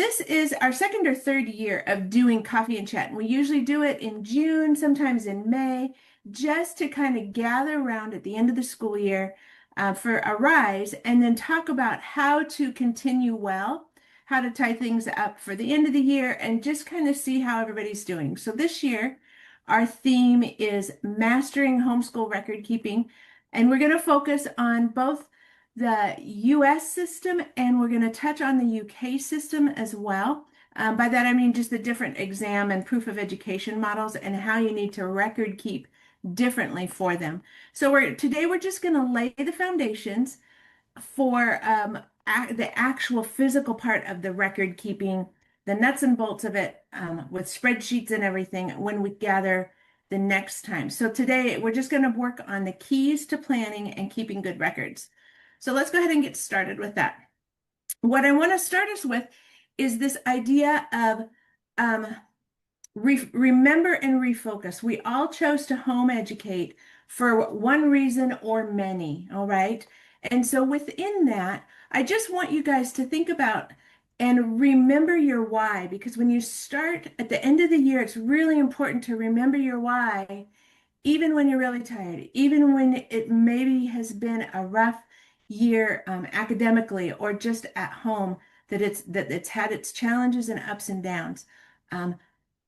this is our second or third year of doing Coffee and Chat. And we usually do it in June, sometimes in May, just to kind of gather around at the end of the school year for a rise and then talk about how to continue well, how to tie things up for the end of the year, and just kind of see how everybody's doing. So this year, our theme is mastering homeschool record keeping, and we're going to focus on both the US system, and we're going to touch on the UK system as well. By that, I mean just the different exam and proof of education models and how you need to record keep differently for them. So today we're just going to lay the foundations for the actual physical part of the record keeping, the nuts and bolts of it with spreadsheets and everything when we gather the next time. So today we're just going to work on the keys to planning and keeping good records. So let's go ahead and get started with that. What I want to start us with is this idea of remember and refocus. We all chose to home educate for one reason or many, all right? And so within that, I just want you guys to think about and remember your why, because when you start at the end of the year, it's really important to remember your why, even when you're really tired, even when it maybe has been a rough year academically or just at home, that it's had its challenges and ups and downs.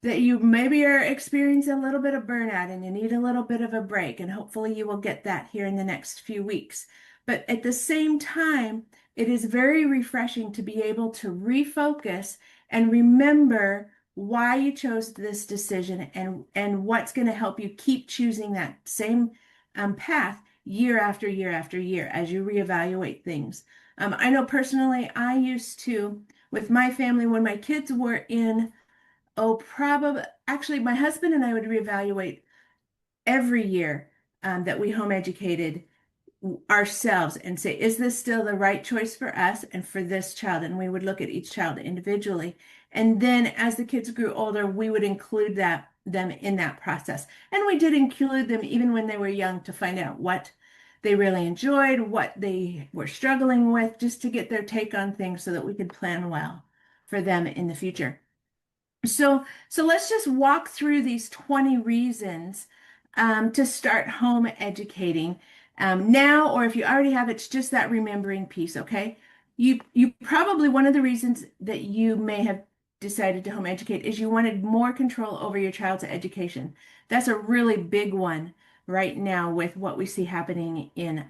That you maybe are experiencing a little bit of burnout and you need a little bit of a break, and hopefully you will get that here in the next few weeks. But at the same time, it is very refreshing to be able to refocus and remember why you chose this decision and what's going to help you keep choosing that same path year after year after year as you reevaluate things. I know personally, I used to, with my family, when my kids were in, probably, actually, my husband and I would reevaluate every year that we home educated ourselves and say, is this still the right choice for us and for this child? And we would look at each child individually. And then as the kids grew older, we would include them in that process. And we did include them even when they were young to find out what they really enjoyed, what they were struggling with, just to get their take on things so that we could plan well for them in the future. So let's just walk through these 20 reasons to start home educating now, or if you already have, it's just that remembering piece, okay? You probably, one of the reasons that you may have decided to home educate is you wanted more control over your child's education. That's a really big one right now with what we see happening in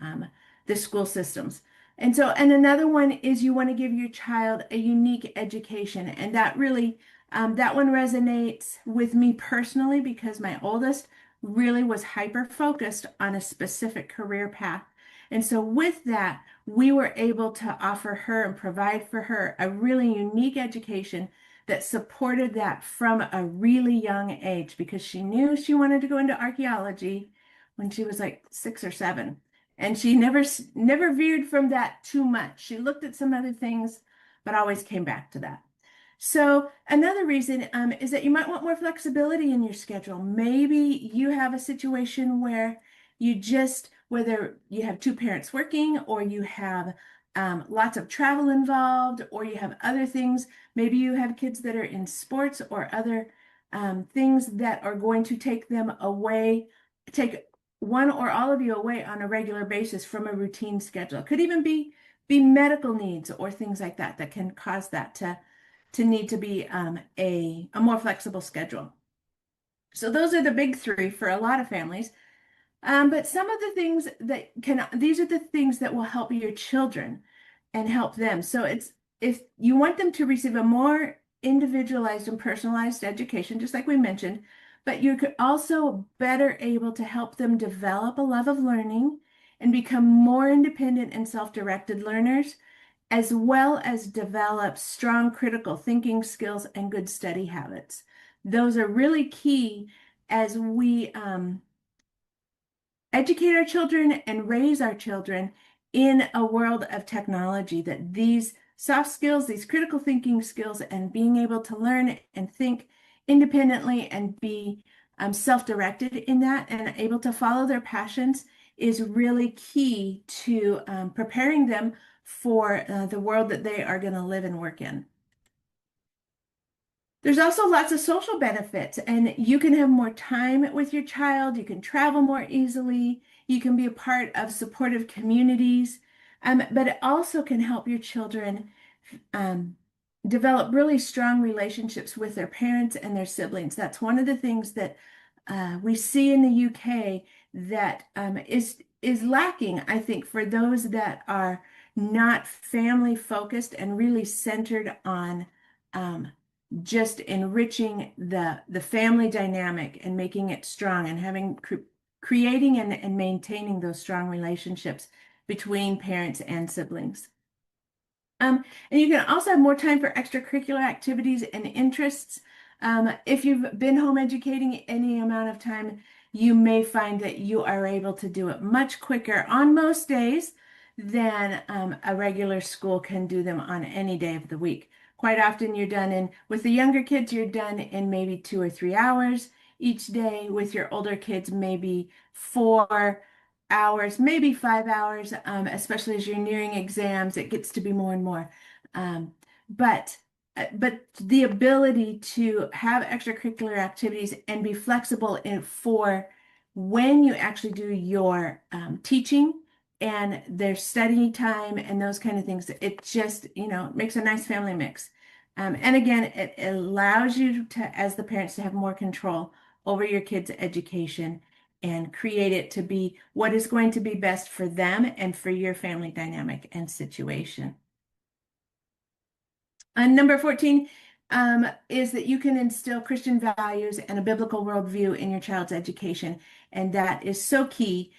the school systems. And another one is you want to give your child a unique education. And that really, that one resonates with me personally because my oldest really was hyper focused on a specific career path. And so with that, we were able to offer her and provide for her a really unique education that supported that from a really young age, because she knew she wanted to go into archaeology when she was like 6 or 7. And she never veered from that too much. She looked at some other things, but always came back to that. So another reason is that you might want more flexibility in your schedule. Maybe you have a situation where whether you have two parents working or you have lots of travel involved or you have other things. Maybe you have kids that are in sports or other things that are going to take them away, take one or all of you away on a regular basis from a routine schedule. It could even be medical needs or things like that that can cause that to need to be a more flexible schedule. So those are the big three for a lot of families. But some of the things these are the things that will help your children and help them. So if you want them to receive a more individualized and personalized education, just like we mentioned, but you're also better able to help them develop a love of learning and become more independent and self-directed learners, as well as develop strong critical thinking skills and good study habits. Those are really key as we educate our children and raise our children in a world of technology, that these soft skills, these critical thinking skills, and being able to learn and think independently and be self-directed in that and able to follow their passions is really key to preparing them for the world that they are going to live and work in. There's also lots of social benefits, and you can have more time with your child. You can travel more easily. You can be a part of supportive communities. But it also can help your children um, develop really strong relationships with their parents and their siblings. That's one of the things that we see in the UK that is lacking, I think, for those that are not family focused and really centered on um, just enriching the family dynamic and making it strong and creating and maintaining those strong relationships between parents and siblings. And you can also have more time for extracurricular activities and interests. If you've been home educating any amount of time, you may find that you are able to do it much quicker on most days than a regular school can do them on any day of the week. Quite often you're done with the younger kids, you're done in maybe 2 or 3 hours each day. With your older kids, maybe 4 hours, maybe 5 hours, especially as you're nearing exams, it gets to be more and more. Um, but but the ability to have extracurricular activities and be flexible for when you actually do your teaching and their study time and those kind of things, it just, makes a nice family mix. And again, it allows you to, as the parents, to have more control over your kids' education and create it to be what is going to be best for them and for your family dynamic and situation. And number 14 is that you can instill Christian values and a biblical worldview in your child's education. And that is so key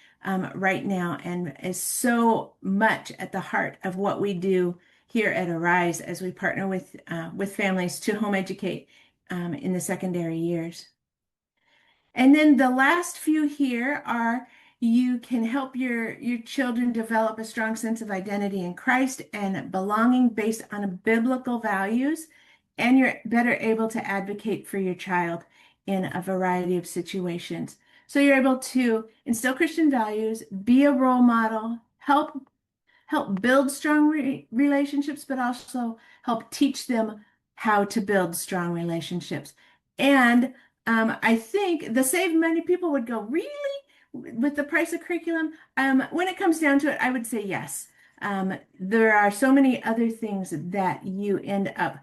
right now and is so much at the heart of what we do here at Arise as we partner with families to home educate in the secondary years. And then the last few here are you can help your children develop a strong sense of identity in Christ and belonging based on biblical values, and you're better able to advocate for your child in a variety of situations. So you're able to instill Christian values, be a role model, help build strong relationships, but also help teach them how to build strong relationships. And I think the save money people would go, really? With the price of curriculum? When it comes down to it, I would say yes. There are so many other things that you end up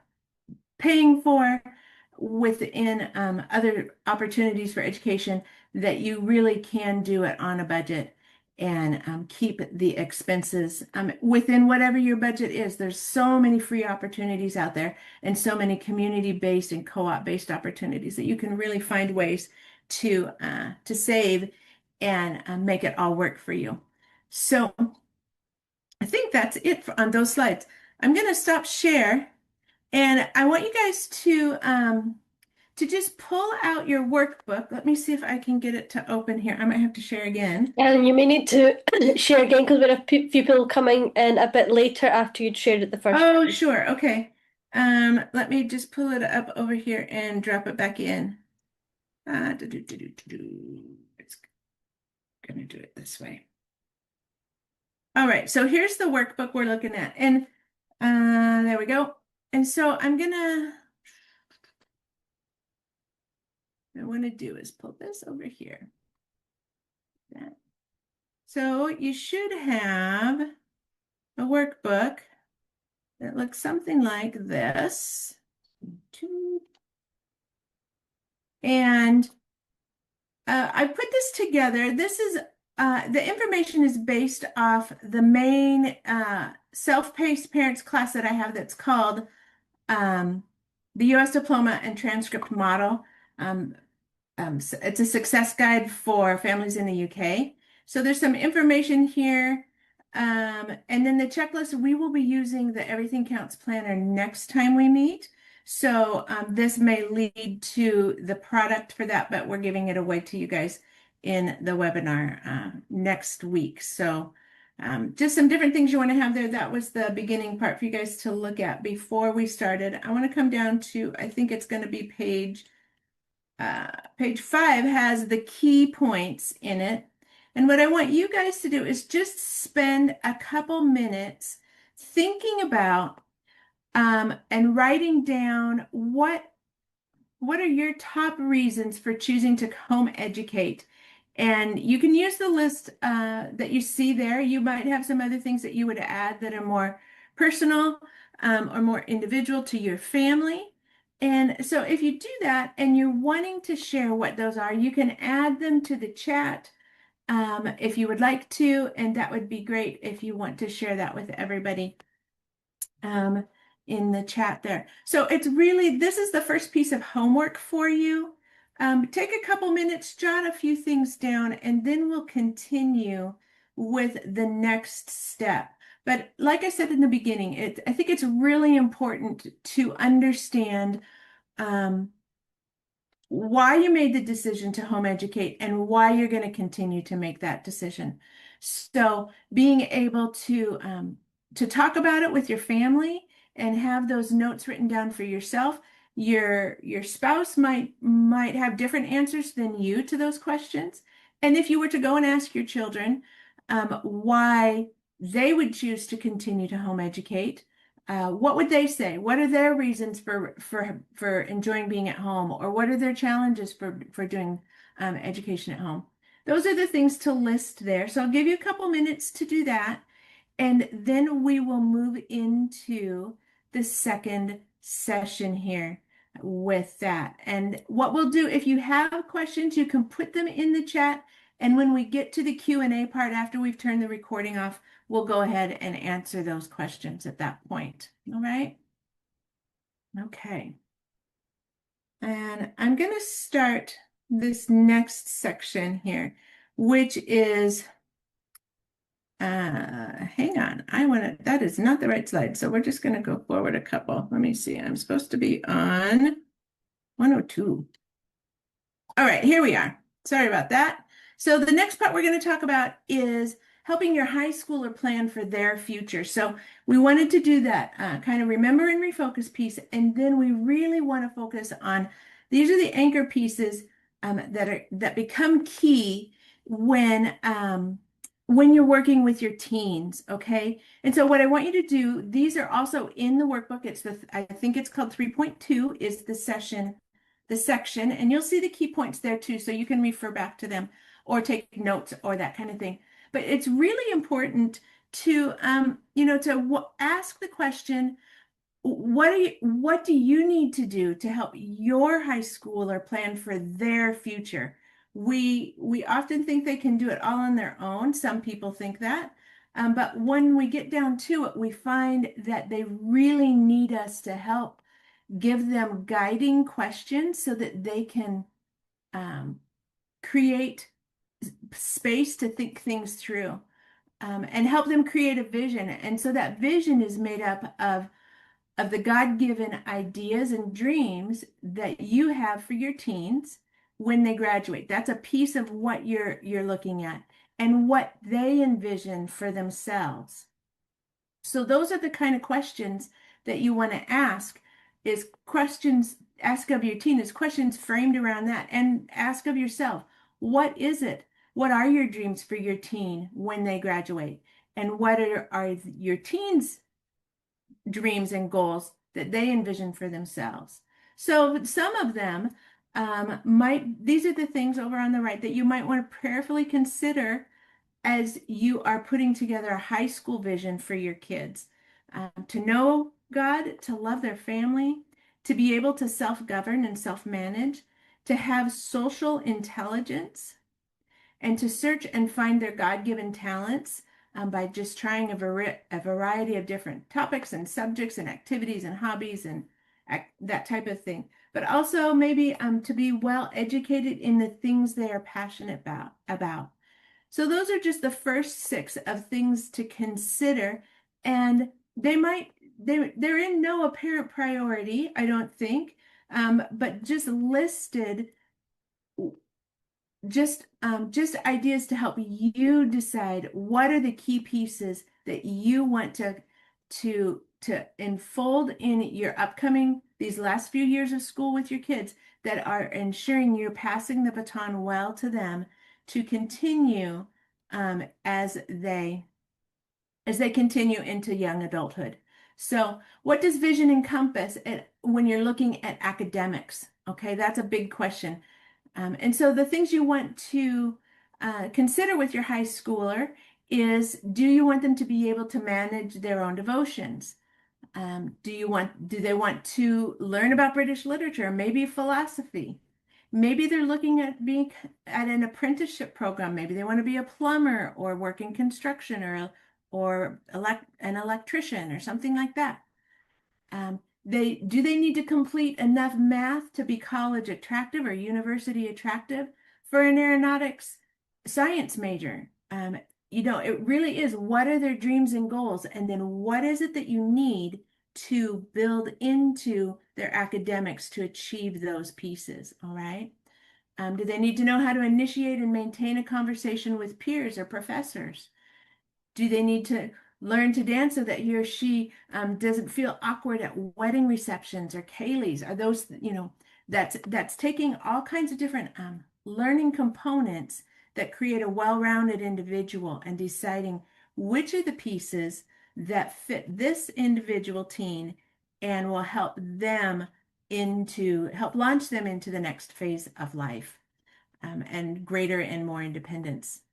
paying for within other opportunities for education that you really can do it on a budget and keep the expenses within whatever your budget is. There's so many free opportunities out there and so many community-based and co-op-based opportunities that you can really find ways to save and make it all work for you. So I think that's it on those slides. I'm going to stop share, and I want you guys to just pull out your workbook. Let me see if I can get it to open here. I might have to share again. And you may need to share again because we have a few people coming in a bit later after you'd shared it the first Oh, time. sure. Okay. Let me just pull it up over here and drop it back in. It's gonna do it this way. All right, so here's the workbook we're looking at. And there we go. And so what I want to do is pull this over here. So you should have a workbook that looks something like this. And I put this together. This is the information is based off the main self-paced parents class that I have that's called the U.S. Diploma and Transcript Model. It's a success guide for families in the UK. So there's some information here. And then the checklist, we will be using the Everything Counts Planner next time we meet. So this may lead to the product for that, but we're giving it away to you guys in the webinar next week. So just some different things you want to have there. That was the beginning part for you guys to look at before we started. I want to come down to, I think it's going to be page 5 has the key points in it. And what I want you guys to do is just spend a couple minutes thinking about and writing down what what are your top reasons for choosing to home educate? And you can use the list that you see there. You might have some other things that you would add that are more personal or more individual to your family. And so if you do that and you're wanting to share what those are, you can add them to the chat if you would like to, and that would be great if you want to share that with everybody um, in the chat there. So it's really, this is the first piece of homework for you. Take a couple minutes, jot a few things down, and then we'll continue with the next step. But like I said in the beginning, I think it's really important to understand why you made the decision to home educate and why you're going to continue to make that decision. So being able to talk about it with your family and have those notes written down for yourself. Your spouse might have different answers than you to those questions. And if you were to go and ask your children why they would choose to continue to home educate, what would they say? What are their reasons for enjoying being at home, or what are their challenges for doing education at home? Those are the things to list there. So I'll give you a couple minutes to do that, and then we will move into the second session here with that. And what we'll do, if you have questions, you can put them in the chat. And when we get to the Q&A part, after we've turned the recording off, we'll go ahead and answer those questions at that point. All right? Okay. And I'm going to start this next section here, which is, hang on, that is not the right slide. So we're just going to go forward a couple. Let me see. I'm supposed to be on 102. All right, here we are. Sorry about that. So the next part we're going to talk about is helping your high schooler plan for their future. So we wanted to do that kind of remember and refocus piece, and then we really want to focus on these are the anchor pieces that become key when you're working with your teens, okay? And so what I want you to do, these are also in the workbook. I think it's called 3.2 is the section, and you'll see the key points there too, so you can refer back to them or take notes or that kind of thing. But it's really important to, ask the question, what do you need to do to help your high schooler plan for their future? We often think they can do it all on their own. Some people think that. But when we get down to it, we find that they really need us to help give them guiding questions so that they can create space to think things through and help them create a vision. And so that vision is made up of the God-given ideas and dreams that you have for your teens when they graduate. That's a piece of what you're looking at and what they envision for themselves. So those are the kind of questions that you want to ask ask of your teen is questions framed around that, and ask of yourself, what is it? What are your dreams for your teen when they graduate? And what are your teens' dreams and goals that they envision for themselves? So some of them these are the things over on the right that you might want to prayerfully consider as you are putting together a high school vision for your kids. To know God, to love their family, to be able to self-govern and self-manage, to have social intelligence, and to search and find their God-given talents by just trying a variety of different topics and subjects and activities and hobbies and that type of thing. But also maybe to be well educated in the things they are passionate about. So those are just the first 6 of things to consider, and they're in no apparent priority, I don't think, but just listed, just ideas to help you decide what are the key pieces that you want to enfold in your upcoming these last few years of school with your kids that are ensuring you're passing the baton well to them to continue as they continue into young adulthood. So what does vision encompass when you're looking at academics? Okay, that's a big question. And so the things you want to consider with your high schooler is, do you want them to be able to manage their own devotions? Do they want to learn about British literature, maybe philosophy? Maybe they're looking at being at an apprenticeship program. Maybe they want to be a plumber or work in construction or an electrician or something like that. Do they need to complete enough math to be college attractive or university attractive for an aeronautics science major? It really is, what are their dreams and goals? And then what is it that you need to build into their academics to achieve those pieces? All right. Do they need to know how to initiate and maintain a conversation with peers or professors? Do they need to learn to dance so that he or she doesn't feel awkward at wedding receptions or Kayleys? Are those, that's taking all kinds of different learning components that create a well-rounded individual and deciding which are the pieces that fit this individual teen and will help launch them into the next phase of life, and greater and more independence.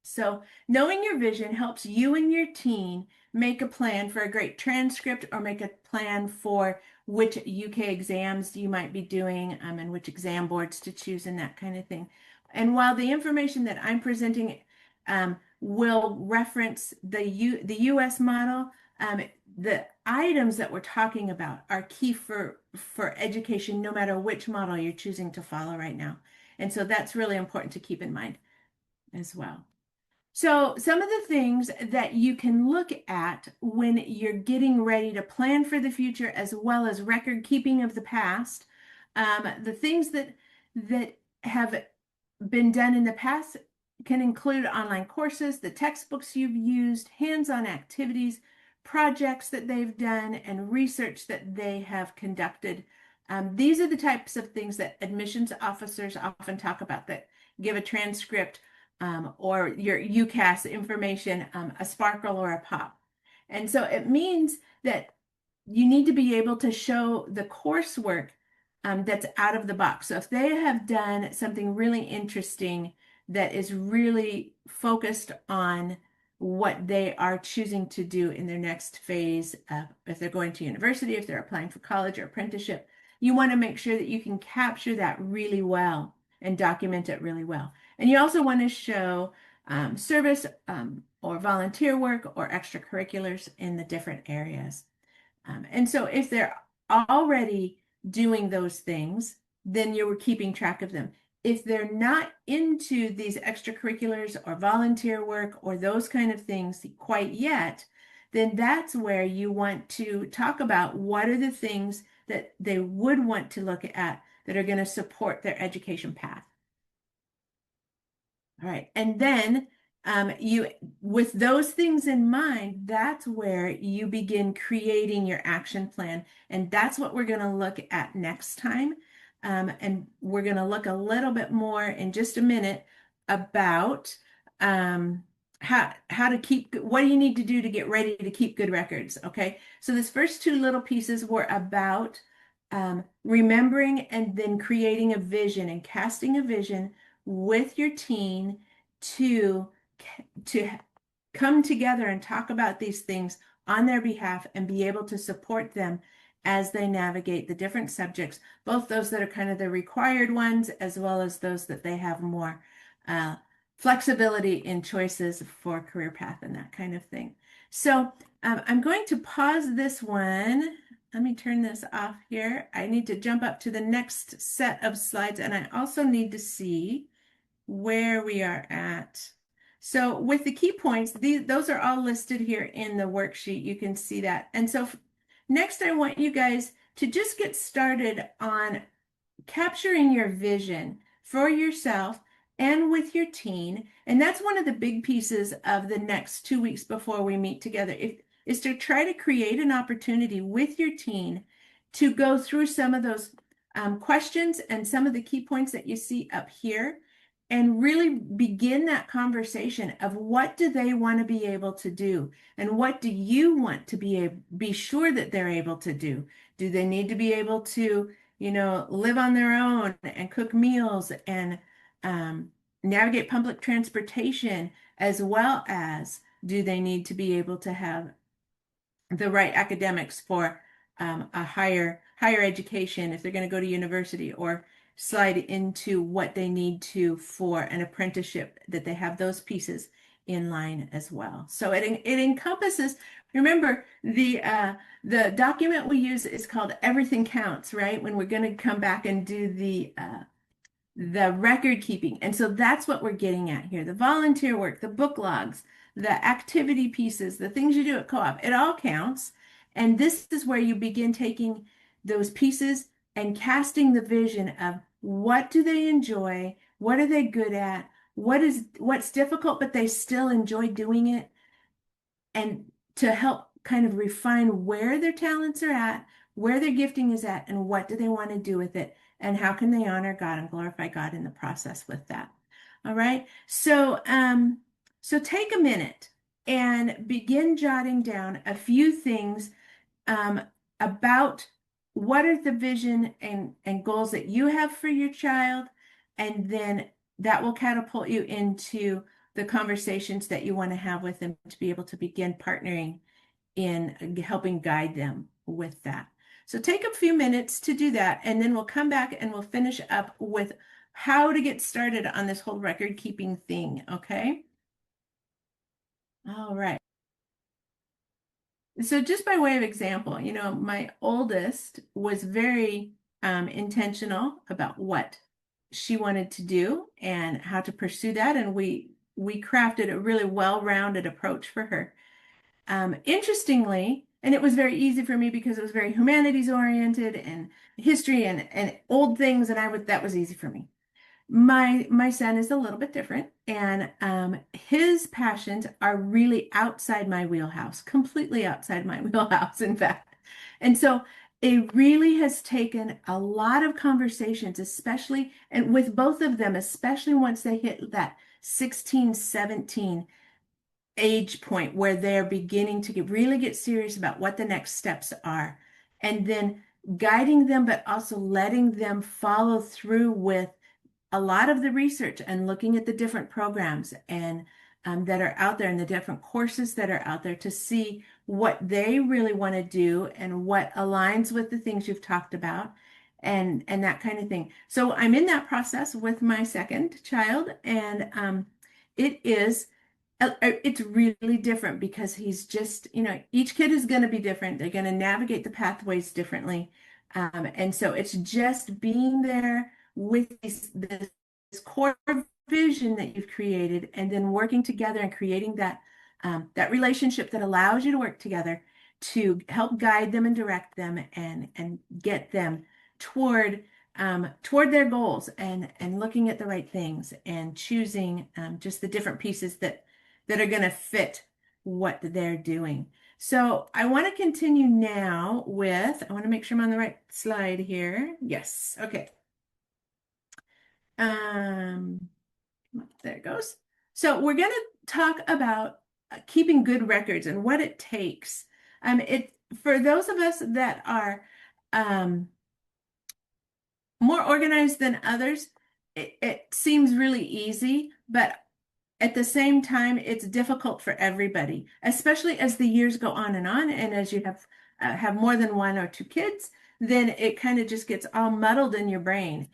So knowing your vision helps you and your teen make a plan for a great transcript, or make a plan for which UK exams you might be doing, and which exam boards to choose and that kind of thing. And while the information that I'm presenting will reference the US model, the items that we're talking about are key for education, no matter which model you're choosing to follow right now. And so that's really important to keep in mind as well. So some of the things that you can look at when you're getting ready to plan for the future, as well as record keeping of the past, the things that have been done in the past can include online courses, the textbooks you've used, hands-on activities, projects that they've done, and research that they have conducted. These are the types of things that admissions officers often talk about, that give a transcript, or your UCAS information, a sparkle or a pop. And so it means that you need to be able to show the coursework that's out of the box. So if they have done something really interesting that is really focused on what they are choosing to do in their next phase, if they're going to university, if they're applying for college or apprenticeship, you want to make sure that you can capture that really well and document it really well. And you also want to show service or volunteer work or extracurriculars in the different areas. And so if they're already doing those things, then you're keeping track of them. If they're not into these extracurriculars or volunteer work or those kind of things quite yet, then that's where you want to talk about what are the things that they would want to look at that are going to support their education path. All right. And then with those things in mind, that's where you begin creating your action plan. And that's what we're going to look at next time. And we're going to look a little bit more in just a minute about how to keep, what do you need to do to get ready to keep good records? Okay. So this first two little pieces were about remembering and then creating a vision and casting a vision with your teen to come together and talk about these things on their behalf and be able to support them as they navigate the different subjects, both those that are kind of the required ones, as well as those that they have more flexibility in choices for career path and that kind of thing. So I'm going to pause this one. Let me turn this off here. I need to jump up to the next set of slides, and I also need to see where we are at. So with the key points, those are all listed here in the worksheet. You can see that. And so next, I want you guys to just get started on capturing your vision for yourself and with your teen. And that's one of the big pieces of the next 2 weeks before we meet together, is to try to create an opportunity with your teen to go through some of those questions and some of the key points that you see up here, and really begin that conversation of what do they want to be able to do, and what do you want to be sure that they're able to do. Do they need to be able to live on their own and cook meals and um, navigate public transportation, as well as do they need to be able to have the right academics for a higher education if they're going to go to university or slide into what they need to for an apprenticeship, that they have those pieces in line as well. So it encompasses. Remember, the document we use is called Everything Counts, right? When we're going to come back and do the record keeping. And so that's what we're getting at here. The volunteer work, the book logs, the activity pieces, the things you do at co-op, it all counts. And this is where you begin taking those pieces and casting the vision of what do they enjoy? What are they good at? What's difficult, but they still enjoy doing it. And to help kind of refine where their talents are at, where their gifting is at, and what do they want to do with it, and how can they honor God and glorify God in the process with that. All right. So take a minute and begin jotting down a few things um, about what are the vision and goals that you have for your child, and then that will catapult you into the conversations that you want to have with them to be able to begin partnering in helping guide them with that. So take a few minutes to do that, and then we'll come back and we'll finish up with how to get started on this whole record keeping thing, okay? All right. So just by way of example, my oldest was very intentional about what she wanted to do and how to pursue that, and we crafted a really well-rounded approach for her. Interestingly, and it was very easy for me because it was very humanities oriented and history and old things, and that was easy for me. My son is a little bit different, and his passions are really outside my wheelhouse, completely outside my wheelhouse, in fact. And so it really has taken a lot of conversations, especially, and with both of them, especially once they hit that 16, 17 age point where they're beginning to really get serious about what the next steps are, and then guiding them, but also letting them follow through with a lot of the research and looking at the different programs and that are out there and the different courses that are out there to see what they really want to do and what aligns with the things you've talked about and that kind of thing. So I'm in that process with my second child, and it is it's really different because he's just, each kid is going to be different. They're going to navigate the pathways differently. And so it's just being there with this core vision that you've created, and then working together and creating that relationship that allows you to work together to help guide them and direct them and get them toward their goals, and looking at the right things and choosing just the different pieces that are going to fit what they're doing. So I want to continue now I want to make sure I'm on the right slide here. Yes. Okay. Um, there it goes. So we're going to talk about keeping good records and what it takes. For those of us that are more organized than others, it seems really easy, but at the same time, it's difficult for everybody, especially as the years go on, and as you have more than one or two kids, then it kind of just gets all muddled in your brain.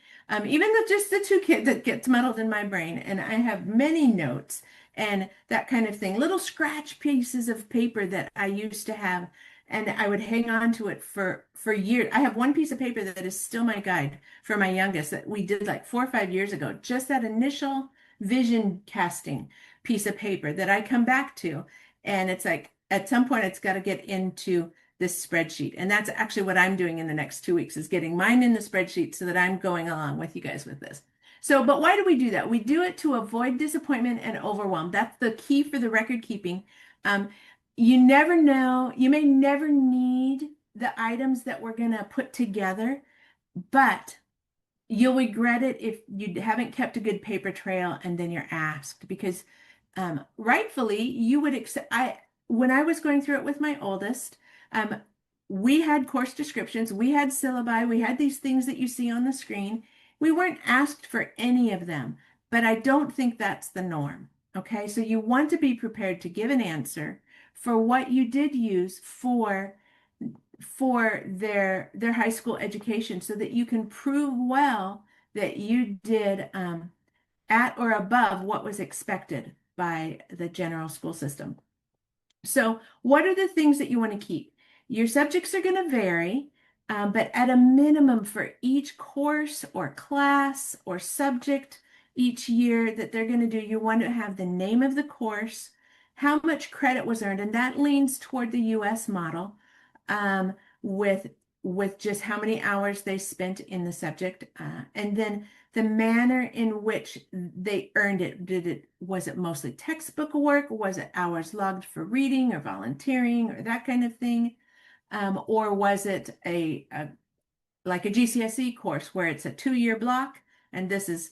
Even just the two kids, that gets muddled in my brain, and I have many notes and that kind of thing, little scratch pieces of paper that I used to have, and I would hang on to it for years. I have one piece of paper that is still my guide for my youngest that we did like 4 or 5 years ago, just that initial vision casting piece of paper that I come back to. And it's like, at some point, it's got to get into this spreadsheet. And that's actually what I'm doing in the next 2 weeks, is getting mine in the spreadsheet so that I'm going along with you guys with this. So, but why do we do that? We do it to avoid disappointment and overwhelm. That's the key for the record keeping. You never know, you may never need the items that we're going to put together, but you'll regret it if you haven't kept a good paper trail and then you're asked, because rightfully you would accept. When I was going through it with my oldest, we had course descriptions, we had syllabi, we had these things that you see on the screen. We weren't asked for any of them, but I don't think that's the norm. Okay, so you want to be prepared to give an answer for what you did use for their high school education so that you can prove well that you did at or above what was expected by the general school system. So, what are the things that you want to keep? Your subjects are going to vary, but at a minimum for each course or class or subject each year that they're going to do, you want to have the name of the course, how much credit was earned, and that leans toward the US model um, with just how many hours they spent in the subject, and then the manner in which they earned it. Was it mostly textbook work? Was it hours logged for reading or volunteering or that kind of thing? Or was it like a GCSE course where it's a 2-year block and this is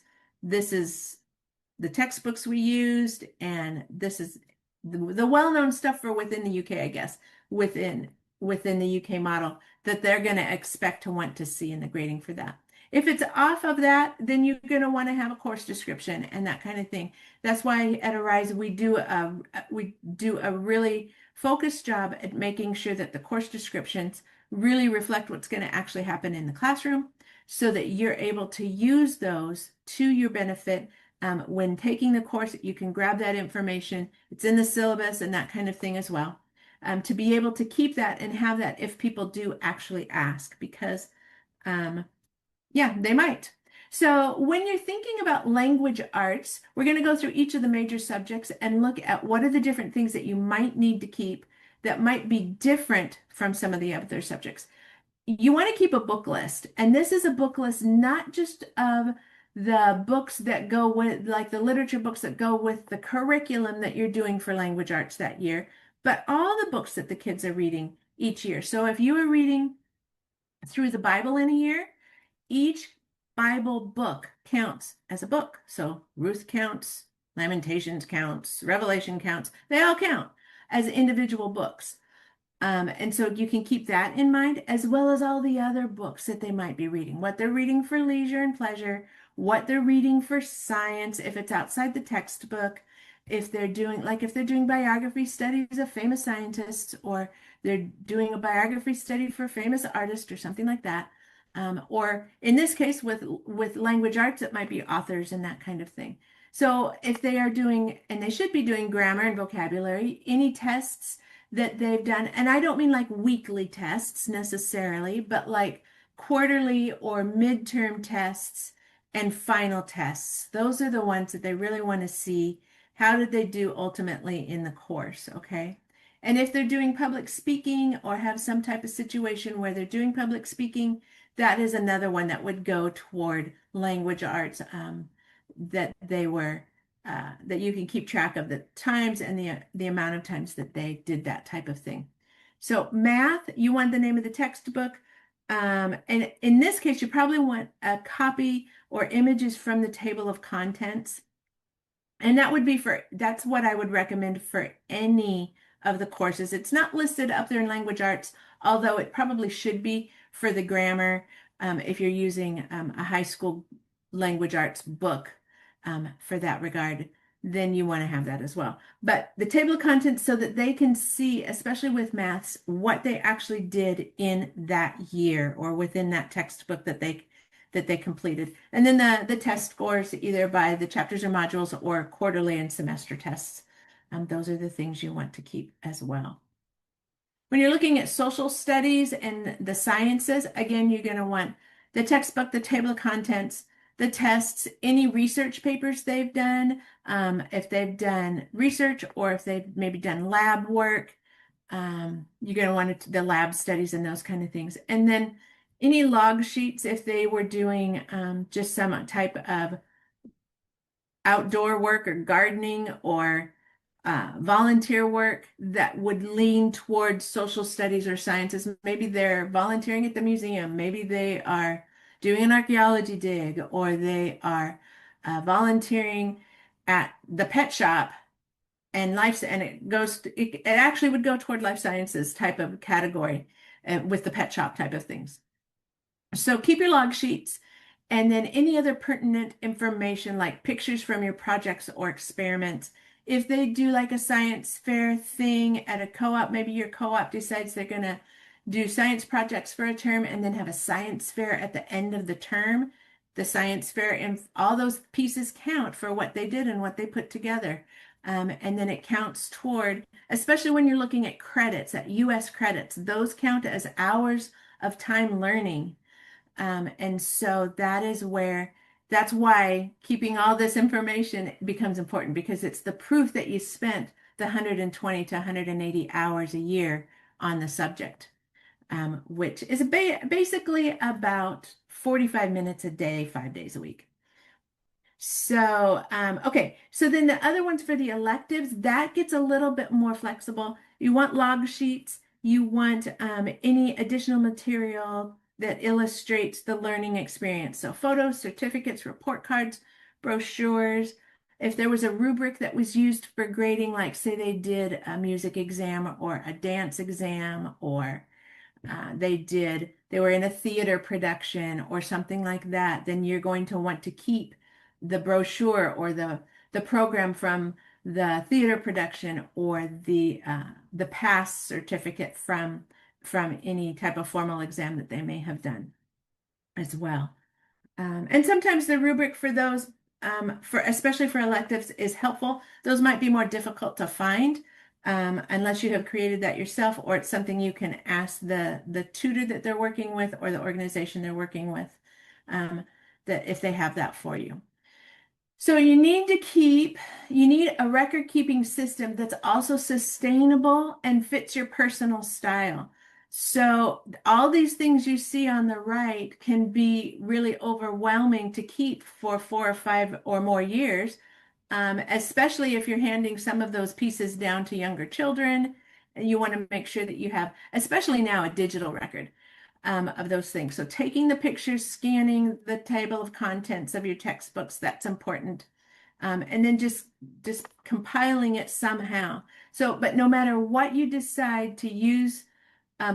the textbooks we used, and this is the well-known stuff for within the UK, I guess, within the UK model that they're going to expect to want to see in the grading for that. If it's off of that, then you're going to want to have a course description and that kind of thing. That's why at Arise we do a really focused job at making sure that the course descriptions really reflect what's going to actually happen in the classroom so that you're able to use those to your benefit when taking the course. You can grab that information. It's in the syllabus and that kind of thing as well. To be able to keep that and have that if people do actually ask, because yeah, they might. So when you're thinking about language arts, we're going to go through each of the major subjects and look at what are the different things that you might need to keep that might be different from some of the other subjects. You want to keep a book list, and this is a book list not just of the books that go with, like the literature books that go with the curriculum that you're doing for language arts that year, but all the books that the kids are reading each year. So if you are reading through the Bible in a year, each Bible book counts as a book. So Ruth counts, Lamentations counts, Revelation counts. They all count as individual books. And so you can keep that in mind, as well as all the other books that they might be reading, what they're reading for leisure and pleasure, what they're reading for science, if it's outside the textbook, if they're doing biography studies of famous scientists, or they're doing a biography study for a famous artist or something like that. Or in this case, with language arts, it might be authors and that kind of thing. So if they are doing, and they should be doing grammar and vocabulary, any tests that they've done, and I don't mean like weekly tests necessarily, but like quarterly or midterm tests and final tests. Those are the ones that they really want to see. How did they do ultimately in the course? Okay. And if they're doing public speaking or have some type of situation where they're doing public speaking, that is another one that would go toward language arts, that they were that you can keep track of the times and the amount of times that they did that type of thing. So math, you want the name of the textbook. And in this case, you probably want a copy or images from the table of contents. And that's what I would recommend for any of the courses. It's not listed up there in language arts, although it probably should be for the grammar, if you're using a high school language arts book for that regard, then you want to have that as well. But the table of contents so that they can see, especially with maths, what they actually did in that year or within that textbook that they completed. And then the test scores either by the chapters or modules or quarterly and semester tests. Those are the things you want to keep as well. When you're looking at social studies and the sciences, again, you're going to want the textbook, the table of contents, the tests, any research papers they've done, if they've done research or if they've maybe done lab work, you're going to want the lab studies and those kind of things. And then any log sheets if they were doing just some type of outdoor work or gardening or volunteer work that would lean towards social studies or sciences. Maybe they're volunteering at the museum. Maybe they are doing an archaeology dig, or they are volunteering at the pet shop and it actually would go toward life sciences type of category. with the pet shop type of things. So keep your log sheets and then any other pertinent information like pictures from your projects or experiments. If they do like a science fair thing at a co-op, maybe your co-op decides they're going to do science projects for a term and then have a science fair at the end of the term. The science fair and all those pieces count for what they did and what they put together. And then it counts toward, especially when you're looking at credits, at US credits, those count as hours of time learning. And so that's why keeping all this information becomes important because it's the proof that you spent the 120 to 180 hours a year on the subject, which is basically about 45 minutes a day, 5 days a week. So, okay. So then the other ones for the electives, that gets a little bit more flexible. You want log sheets. You want any additional material that illustrates the learning experience. So photos, certificates, report cards, brochures. If there was a rubric that was used for grading, like say they did a music exam or a dance exam, or they were in a theater production or something like that, then you're going to want to keep the brochure or the program from the theater production or the pass certificate from any type of formal exam that they may have done as well. And sometimes the rubric for those, for especially for electives, is helpful. Those might be more difficult to find unless you have created that yourself, or it's something you can ask the tutor that they're working with or the organization they're working with, that if they have that for you. So you need a record keeping system that's also sustainable and fits your personal style. So all these things you see on the right can be really overwhelming to keep for 4 or 5 or more years, especially if you're handing some of those pieces down to younger children. And you want to make sure that you have, especially now, a digital record of those things. So taking the pictures, scanning the table of contents of your textbooks, that's important. And then just compiling it somehow. So, but no matter what you decide to use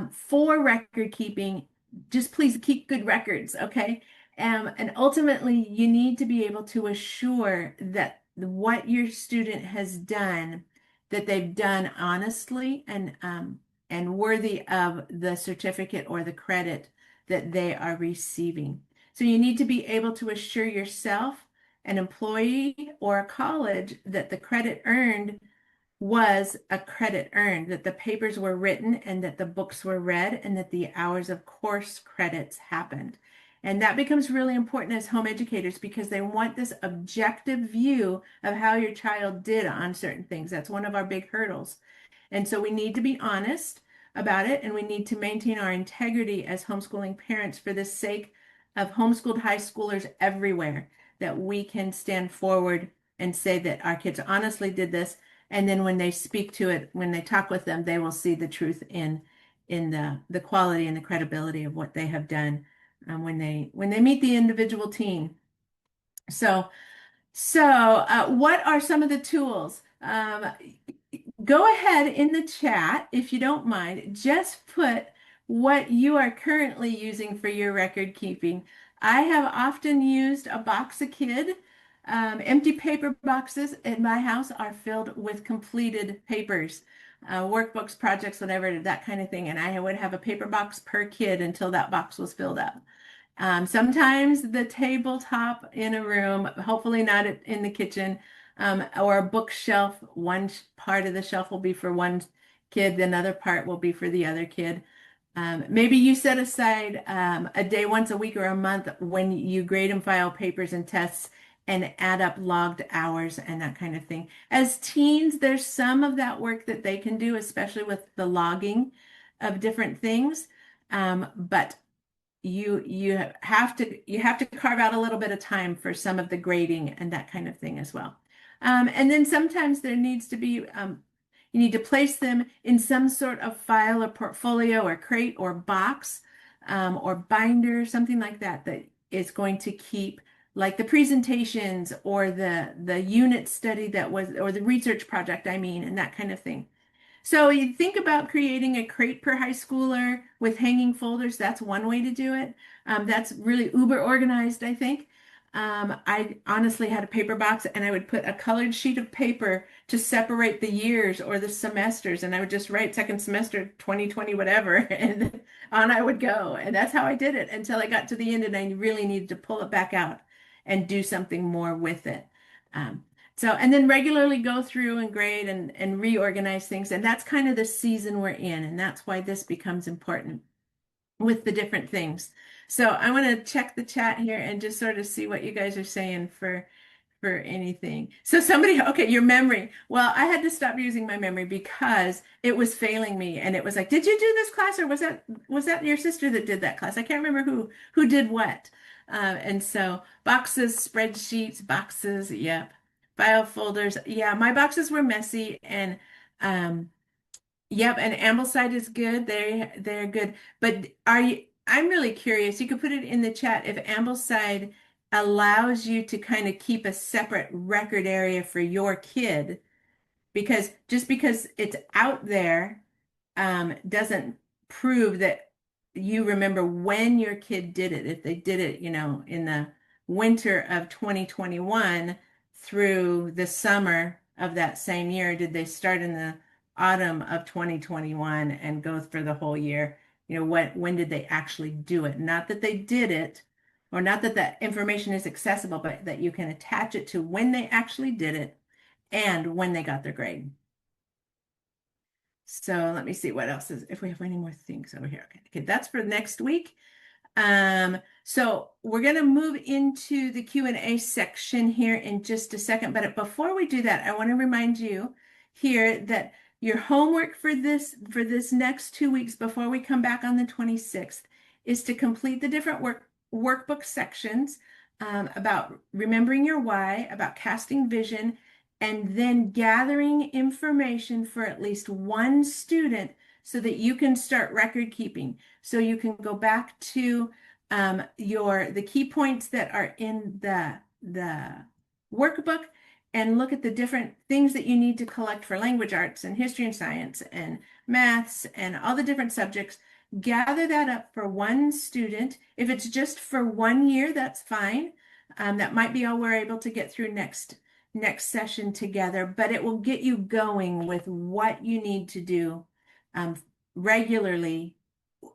for record keeping, just please keep good records, okay? And ultimately, you need to be able to assure that what your student has done, that they've done honestly and worthy of the certificate or the credit that they are receiving. So you need to be able to assure yourself, an employee, or a college that the credit earned was a credit earned, that the papers were written and that the books were read and that the hours of course credits happened. And that becomes really important as home educators because they want this objective view of how your child did on certain things. That's one of our big hurdles. And so we need to be honest about it and we need to maintain our integrity as homeschooling parents for the sake of homeschooled high schoolers everywhere, that we can stand forward and say that our kids honestly did this. And then when they speak to it, when they talk with them, they will see the truth in the quality and the credibility of what they have done when they meet the individual teen. So what are some of the tools? Go ahead in the chat, if you don't mind, just put what you are currently using for your record keeping. I have often used a Box-A-Kid. Empty paper boxes in my house are filled with completed papers, workbooks, projects, whatever, that kind of thing. And I would have a paper box per kid until that box was filled up. Sometimes the tabletop in a room, hopefully not in the kitchen, or a bookshelf. One part of the shelf will be for one kid, another part will be for the other kid. Maybe you set aside a day once a week or a month when you grade and file papers and tests and add up logged hours and that kind of thing. As teens, there's some of that work that they can do, especially with the logging of different things. But you have to carve out a little bit of time for some of the grading and that kind of thing as well. And then sometimes there needs to be you need to place them in some sort of file or portfolio or crate or box or binder, something like that, that is going to keep like the presentations or the unit study that was, or the research project, I mean, and that kind of thing. So you think about creating a crate per high schooler with hanging folders. That's one way to do it. That's really uber organized, I think. I honestly had a paper box and I would put a colored sheet of paper to separate the years or the semesters, and I would just write second semester 2020 whatever, and on I would go. And that's how I did it until I got to the end and I really needed to pull it back out and do something more with it. Um, and then regularly go through and grade and reorganize things. And that's kind of the season we're in. And that's why this becomes important with the different things. So I want to check the chat here and just sort of see what you guys are saying for anything. So somebody, okay, your memory. Well, I had to stop using my memory because it was failing me. And it was like, did you do this class, or was that your sister that did that class? I can't remember who did what. And so boxes, spreadsheets, boxes, yep. File folders. Yeah, my boxes were messy, and yep, and Ambleside is good. They're good. But I'm really curious. You could put it in the chat if Ambleside allows you to kind of keep a separate record area for your kid, because just because it's out there doesn't prove that you remember when your kid did it. If they did it, in the winter of 2021 through the summer of that same year, did they start in the autumn of 2021 and go for the whole year? When did they actually do it? Not that they did it, or not that that information is accessible, but that you can attach it to when they actually did it and when they got their grade. So let me see what else is, if we have any more things over here. Okay, that's for next week. So we're going to move into the Q&A section here in just a second. But before we do that, I want to remind you here that your homework for this next 2 weeks before we come back on the 26th is to complete the different workbook sections about remembering your why, about casting vision, and then gathering information for at least one student so that you can start record keeping. So you can go back to the key points that are in the workbook and look at the different things that you need to collect for language arts and history and science and maths and all the different subjects. Gather that up for one student. If it's just for 1 year, that's fine. That might be all we're able to get through next session together, but it will get you going with what you need to do regularly,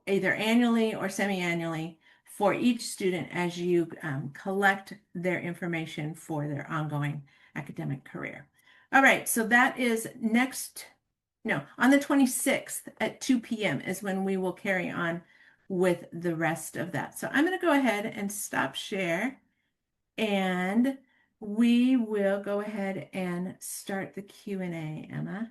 either annually or semi-annually, for each student as you collect their information for their ongoing academic career. All right, so that is on the 26th at 2 p.m. is when we will carry on with the rest of that. So I'm going to go ahead and stop share, and we will go ahead and start the Q&A, Emma.